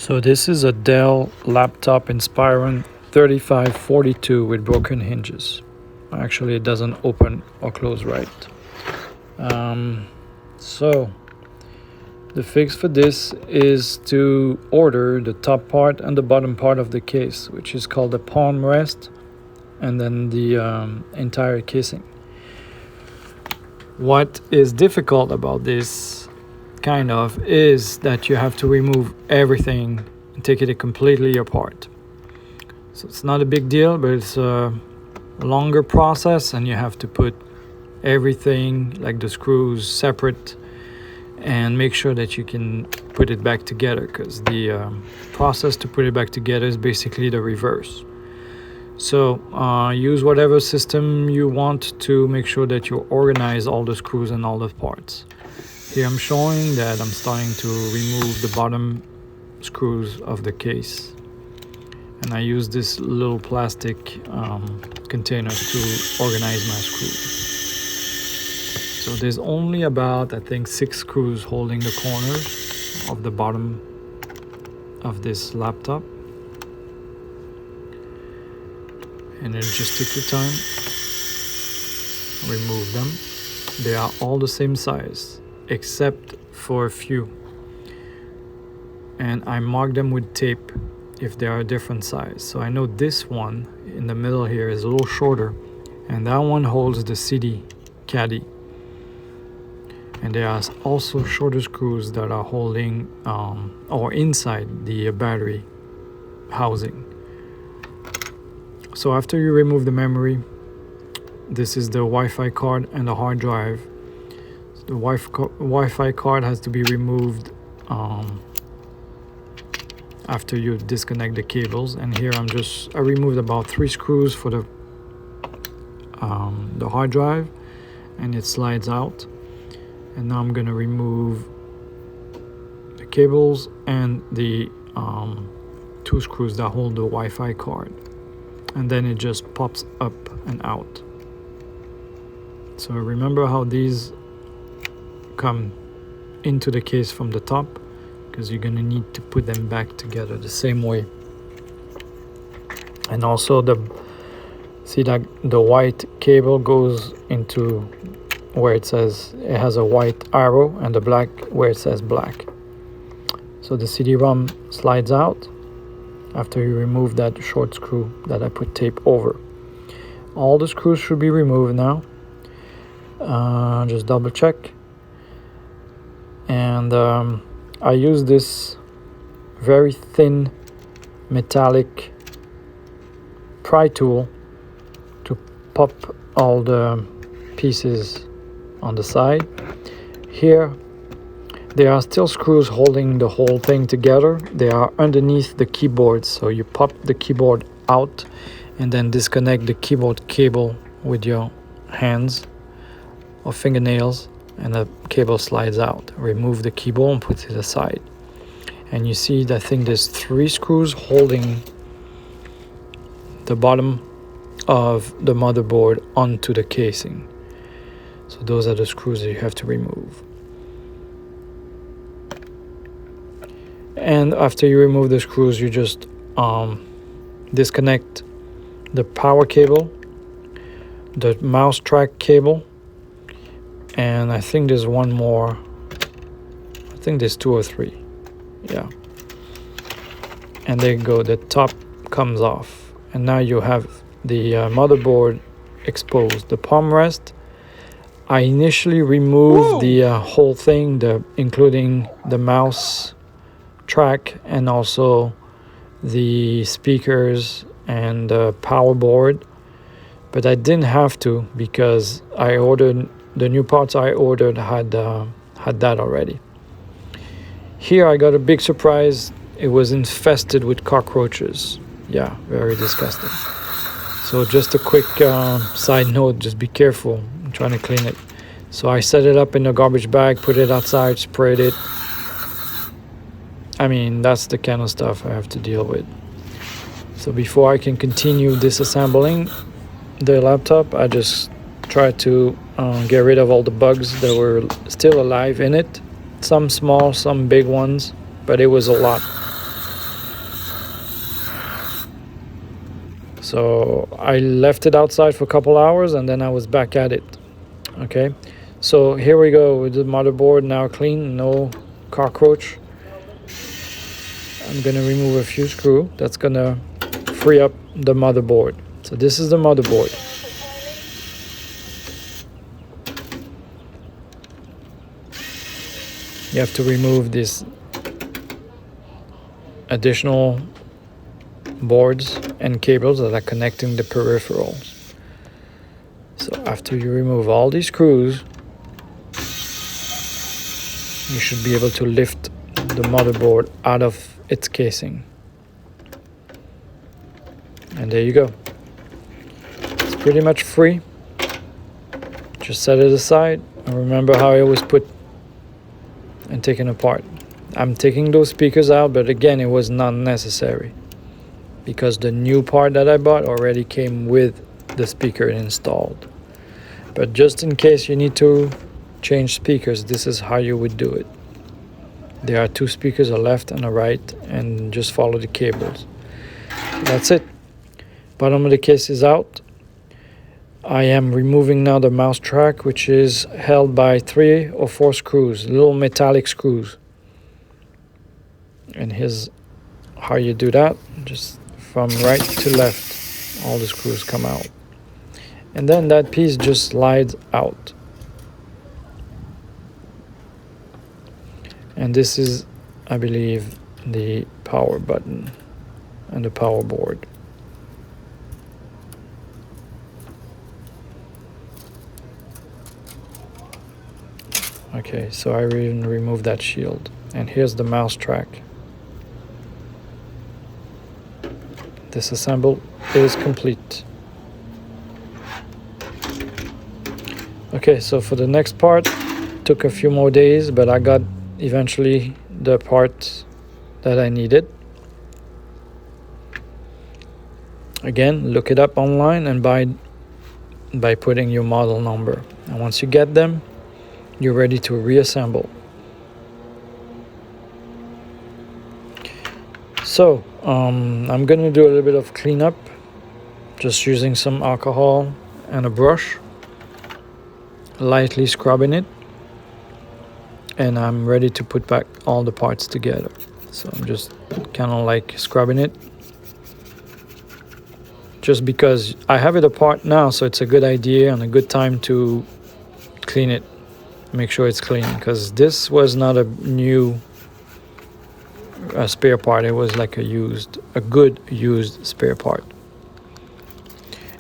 So this is a Dell laptop Inspiron 3542 with broken hinges. Actually, it doesn't open or close right. So the fix for this is to order the top part and the bottom part of the case, which is called the palm rest, and then the entire casing. What is difficult about this is that you have to remove everything and take it completely apart. So it's not a big deal, but it's a longer process, and you have to put everything like the screws separate and make sure that you can put it back together, because the process to put it back together is basically the reverse. So use whatever system you want to make sure that you organize all the screws and all the parts. Here I'm showing that I'm starting to remove the bottom screws of the case, and I use this little plastic container to organize my screws. So there's only about, I think, 6 screws holding the corners of the bottom of this laptop, and then just take your time, remove them. They are all the same size except for a few, and I mark them with tape if they are a different size. So I know this one in the middle here is a little shorter, and that one holds the CD caddy, and there are also shorter screws that are holding or inside the battery housing. So after you remove the memory, this is the Wi-Fi card and the hard drive. The Wi-Fi card has to be removed after you disconnect the cables. And here I removed about 3 screws for the hard drive, and it slides out. And now I'm gonna remove the cables and the 2 screws that hold the Wi-Fi card, and then it just pops up and out. So remember how these come into the case from the top, because you're going to need to put them back together the same way. And also see that the white cable goes into where it has a white arrow, and the black where it says black. So the CD-ROM slides out after you remove that short screw that I put tape over. All the screws should be removed now. Just double check. And I use this very thin metallic pry tool to pop all the pieces on the side. Here there are still screws holding the whole thing together. They are underneath the keyboard, so you pop the keyboard out and then disconnect the keyboard cable with your hands or fingernails, and the cable slides out. Remove the keyboard and put it aside. And you see that I think there's 3 screws holding the bottom of the motherboard onto the casing. So those are the screws that you have to remove. And after you remove the screws, you just disconnect the power cable, the mouse track cable, and I think there's one more. I think there's 2 or 3. Yeah. And there you go. The top comes off, and now you have the motherboard exposed. The palm rest, I initially removed the whole thing, including the mouse track and also the speakers and the power board, but I didn't have to, because the new parts I ordered had that already. Here I got a big surprise. It was infested with cockroaches. Yeah, very disgusting. So just a quick side note, just be careful. I'm trying to clean it. So I set it up in a garbage bag, put it outside, sprayed it. I mean, that's the kind of stuff I have to deal with. So before I can continue disassembling the laptop, I just try to get rid of all the bugs that were still alive in it. Some small, some big ones, but it was a lot. So I left it outside for a couple hours and then I was back at it. Okay, so here we go with the motherboard now clean, no cockroach. I'm gonna remove a few screws. That's gonna free up the motherboard. So this is the motherboard. You have to remove these additional boards and cables that are connecting the peripherals. So after you remove all these screws, you should be able to lift the motherboard out of its casing. And there you go. It's pretty much free. Just set it aside. And remember how I always put and taken apart. I'm taking those speakers out, but again, it was not necessary because the new part that I bought already came with the speaker installed. But just in case you need to change speakers, this is how you would do it. There are two speakers, a left and a right, and just follow the cables. That's it. Bottom of the case is out. I am removing now the mouse track, which is held by 3 or 4 screws, little metallic screws. And here's how you do that. Just from right to left, all the screws come out. And then that piece just slides out. And this is, I believe, the power button and the power board. Okay, so I even removed that shield. And here's the mouse track. Disassemble is complete. Okay, so for the next part, took a few more days, but I got eventually the part that I needed. Again, look it up online and by putting your model number. And once you get them, you're ready to reassemble. So I'm gonna do a little bit of cleanup, just using some alcohol and a brush, lightly scrubbing it, and I'm ready to put back all the parts together. So I'm just kind of like scrubbing it, just because I have it apart now, so it's a good idea and a good time to clean it, make sure it's clean, because this was not a new spare part. It was like a good used spare part.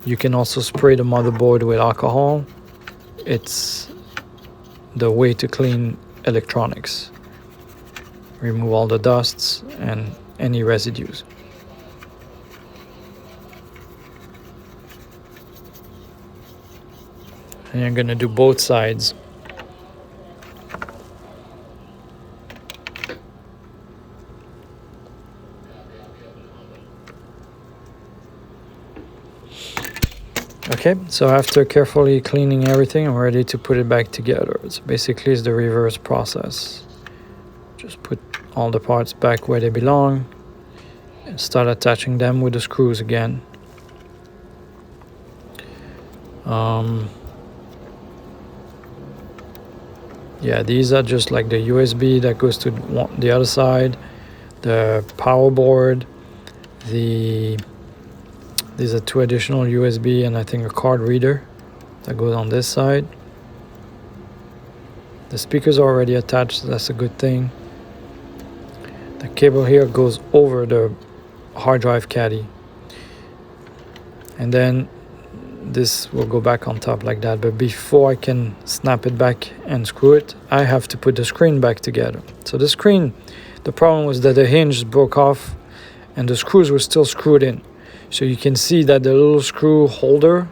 You can also spray the motherboard with alcohol. It's the way to clean electronics. Remove all the dusts and any residues. And you're gonna do both sides. Okay, so after carefully cleaning everything, I'm ready to put it back together. So basically it's the reverse process. Just put all the parts back where they belong and start attaching them with the screws again. Yeah, these are just like the USB that goes to the other side, the power board, these are 2 additional USB and I think a card reader that goes on this side. The speakers are already attached, so that's a good thing. The cable here goes over the hard drive caddy. And then this will go back on top like that. But before I can snap it back and screw it, I have to put the screen back together. So the screen, the problem was that the hinge broke off and the screws were still screwed in. So you can see that the little screw holder,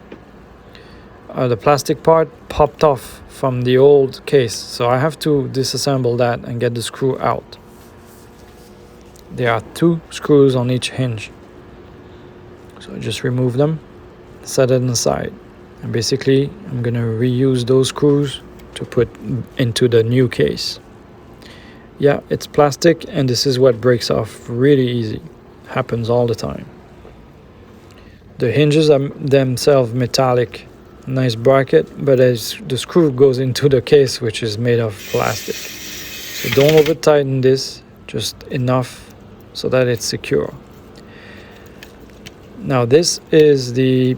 the plastic part, popped off from the old case. So I have to disassemble that and get the screw out. There are 2 screws on each hinge. So I just remove them, set it aside. And basically, I'm gonna reuse those screws to put into the new case. Yeah, it's plastic and this is what breaks off really easy. Happens all the time. The hinges are themselves metallic, nice bracket, but as the screw goes into the case, which is made of plastic. So don't over tighten this, just enough so that it's secure. Now this is the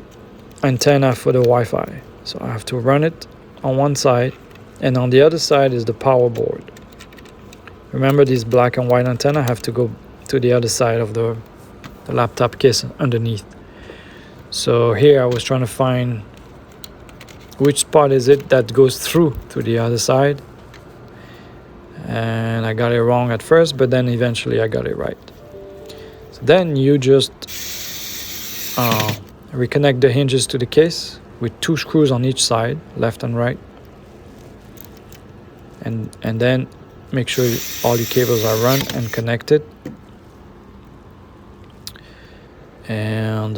antenna for the Wi-Fi. So I have to run it on one side, and on the other side is the power board. Remember, these black and white antenna have to go to the other side of the laptop case underneath. So here I was trying to find which spot is it that goes through to the other side, and I got it wrong at first, but then eventually I got it right. So then you just reconnect the hinges to the case with 2 screws on each side, left and right, and then make sure all your cables are run and connected. And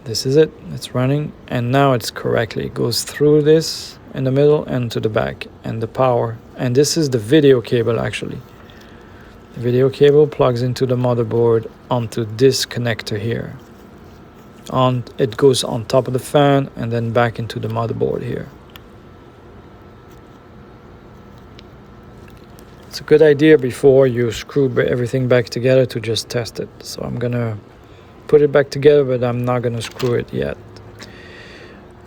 this is it, it's running, and now it's correctly. It goes through this in the middle and to the back, and the power. And this is the video cable actually. The video cable plugs into the motherboard onto this connector here. It goes on top of the fan and then back into the motherboard here. It's a good idea before you screw everything back together to just test it. So I'm gonna put it back together, but I'm not gonna screw it yet.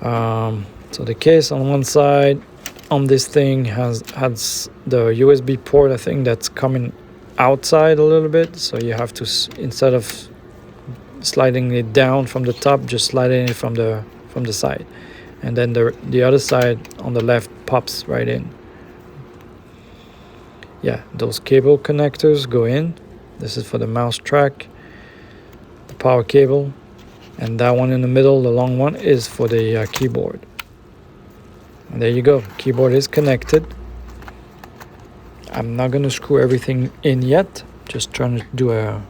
So the case on one side on this thing has the USB port, I think, that's coming outside a little bit. So you have to, instead of sliding it down from the top, just sliding it from the side, and then the other side on the left pops right in. Yeah, those cable connectors go in. This is for the mouse track, the power cable, and that one in the middle, the long one, is for the keyboard. And there you go, keyboard is connected. I'm not going to screw everything in yet, just trying to do a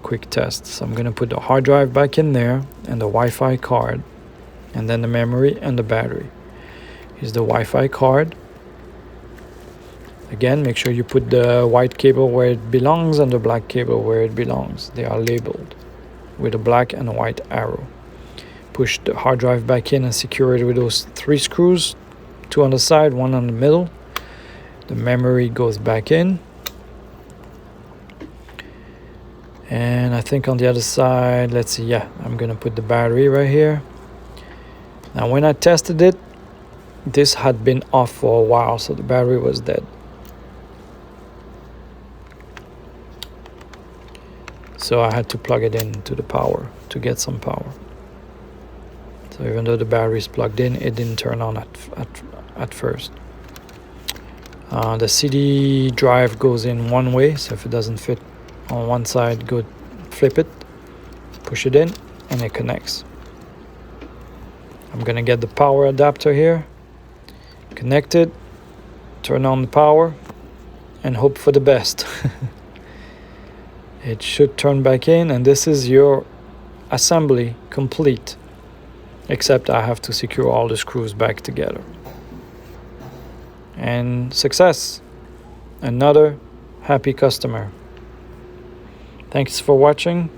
quick test. So I'm going to put the hard drive back in there, and the Wi-Fi card, and then the memory and the battery. Here's the Wi-Fi card. Again, make sure you put the white cable where it belongs and the black cable where it belongs. They are labeled with a black and a white arrow. Push the hard drive back in and secure it with those 3 screws, 2 on the side, 1 on the middle. The memory goes back in. And I think on the other side, let's see, yeah, I'm gonna put the battery right here. Now when I tested it, this had been off for a while, so the battery was dead. So I had to plug it into the power to get some power. So even though the battery is plugged in, it didn't turn on at first. The CD drive goes in one way, so if it doesn't fit on one side, go flip it, push it in, and it connects. I'm gonna get the power adapter here, connect it, turn on the power, and hope for the best. It should turn back in, and this is your assembly complete, except I have to secure all the screws back together. And success! Another happy customer. Thanks for watching.